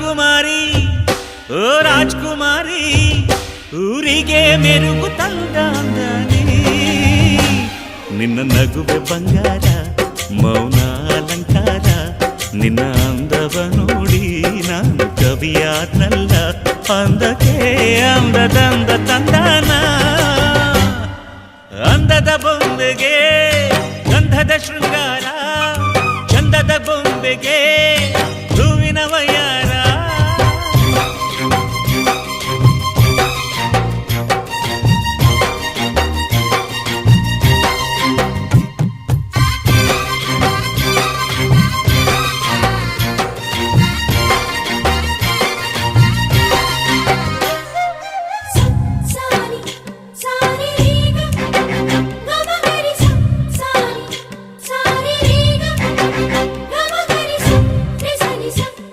ರಾಜಕುಮಾರಿ ಓ ರಾಜಕುಮಾರಿ ಊರಿಗೆ ಮೆರುಗು ತಂದ ನಿನ್ನ ನಗುವೆ ಬಂಗಾರ ಮೌನ ಅಲಂಕಾರ ನಿನ್ನ ಅಂದವ ನೋಡಿ ನಾನು ಕವಿಯಾದ್ನಲ್ಲ ಅಂದಕ್ಕೆ ಅಂದದಂದ ತಂದಾನ ಅಂದದ ಬೊಂಬೆಗೆ ಗಂಧದ ಶೃಂಗಾರ ಚಂದದ ಬೊಂಬೆಗೆ